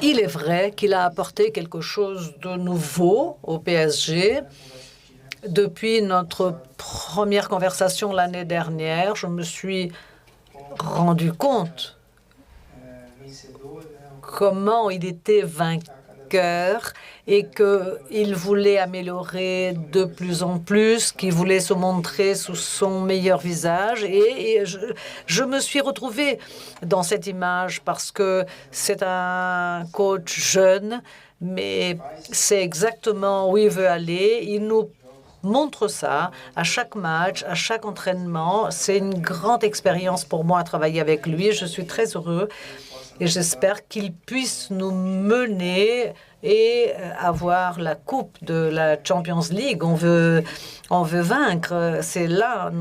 Il est vrai qu'il a apporté quelque chose de nouveau au PSG. Depuis notre première conversation l'année dernière, je me suis rendu compte comment il était vainqueur et qu'il voulait améliorer de plus en plus, qu'il voulait se montrer sous son meilleur visage. Et je me suis retrouvée dans cette image parce que c'est un coach jeune, mais c'est exactement où il veut aller. Il nous montre ça à chaque match, à chaque entraînement. C'est une grande expérience pour moi à travailler avec lui. Je suis très heureux et j'espère qu'il puisse nous mener et avoir la coupe de la Champions League. On veut vaincre. C'est là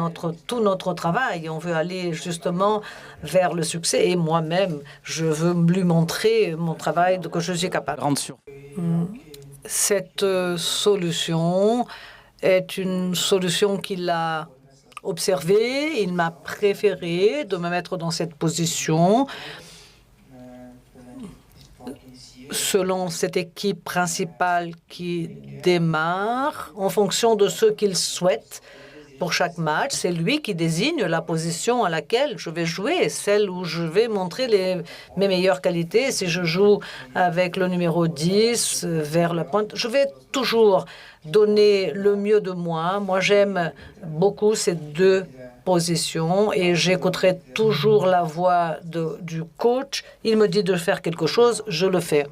tout notre travail. On veut aller justement vers le succès. Et moi-même, je veux lui montrer mon travail que je suis capable. Cette solution est une solution qu'il a observée. Il m'a préféré de me mettre dans cette position selon cette équipe principale qui démarre en fonction de ce qu'il souhaite pour chaque match. C'est lui qui désigne la position à laquelle je vais jouer, celle où je vais montrer mes meilleures qualités. Si je joue avec le numéro 10 vers la pointe, je vais toujours donner le mieux de moi. Moi, j'aime beaucoup ces deux positions et j'écouterai toujours la voix du coach. Il me dit de faire quelque chose, je le fais.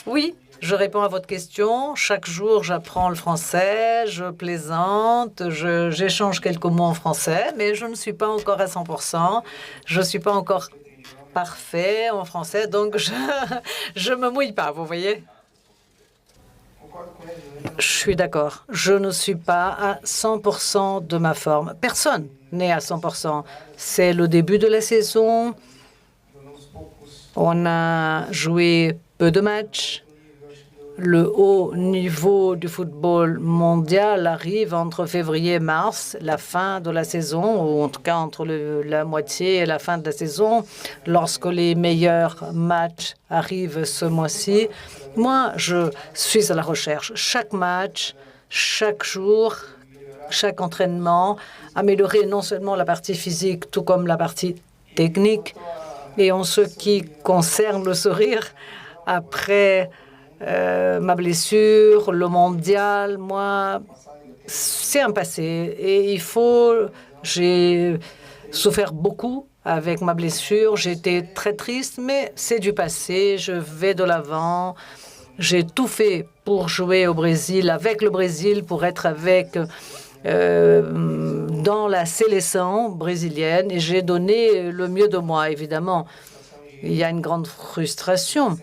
Oui, je réponds à votre question. Chaque jour, j'apprends le français, je plaisante, j'échange quelques mots en français, mais je ne suis pas encore à 100%. Je ne suis pas encore parfait en français, donc je me mouille pas, vous voyez. Je suis d'accord. Je ne suis pas à 100% de ma forme. Personne n'est à 100%. C'est le début de la saison. On a joué peu de matchs. Le haut niveau du football mondial arrive entre février et mars, la fin de la saison, ou en tout cas entre la moitié et la fin de la saison, lorsque les meilleurs matchs arrivent ce mois-ci. Moi, je suis à la recherche. Chaque match, chaque jour, chaque entraînement, améliorer non seulement la partie physique, tout comme la partie technique. Et en ce qui concerne le sourire, après ma blessure, le mondial, moi, c'est un passé. Et j'ai souffert beaucoup avec ma blessure. J'étais très triste, mais c'est du passé. Je vais de l'avant. J'ai tout fait pour jouer au Brésil, avec le Brésil, pour être dans la sélection brésilienne. Et j'ai donné le mieux de moi, évidemment. Il y a une grande frustration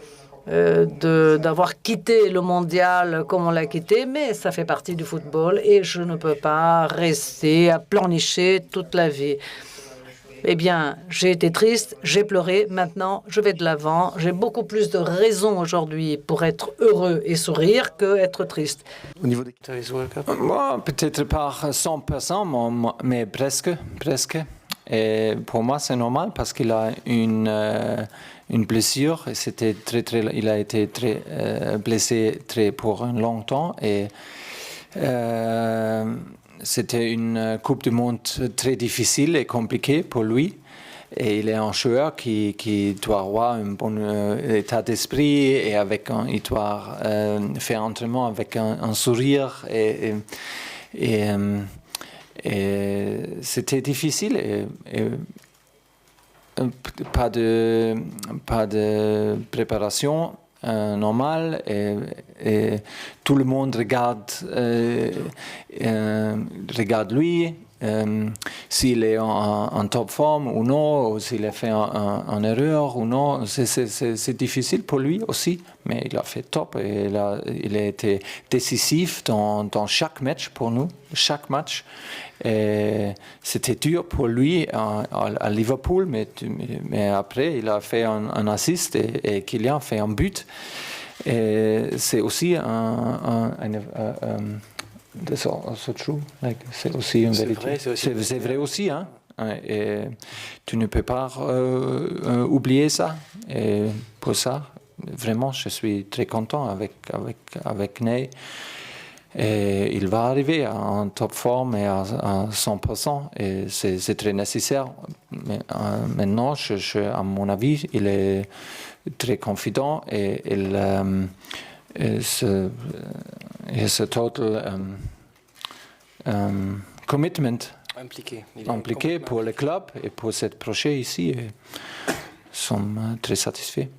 d'avoir quitté le mondial comme on l'a quitté, mais ça fait partie du football et je ne peux pas rester à pleurnicher toute la vie. Eh bien, j'ai été triste, j'ai pleuré, maintenant je vais de l'avant. J'ai beaucoup plus de raisons aujourd'hui pour être heureux et sourire que être triste. Au niveau des moi, peut-être pas 100%, mais presque. Et pour moi, c'est normal parce qu'il a une blessure. Et il a été très blessé pour un long temps. Et c'était une Coupe du Monde très difficile et compliquée pour lui. Et il est un joueur qui doit avoir un bon état d'esprit et il doit faire entraînement avec un sourire. Et c'était difficile et pas de préparation normale et tout le monde regarde lui s'il est en top forme ou non, ou s'il a fait une erreur ou non. C'est difficile pour lui aussi, mais il a fait top et il a été décisif dans chaque match pour nous, chaque match. Et c'était dur pour lui à Liverpool, mais après il a fait un assist et Kylian fait un but. Et c'est aussi that's also true. C'est aussi une vérité. C'est vrai aussi, hein. Et tu ne peux pas oublier ça. Et pour ça, vraiment, je suis très content avec Ney. Et il va arriver en top forme et à 100%, et c'est très nécessaire. Mais, maintenant, à mon avis, il est très confident et ce total commitment impliqué pour le club et pour ce projet ici. Et sont très satisfaits.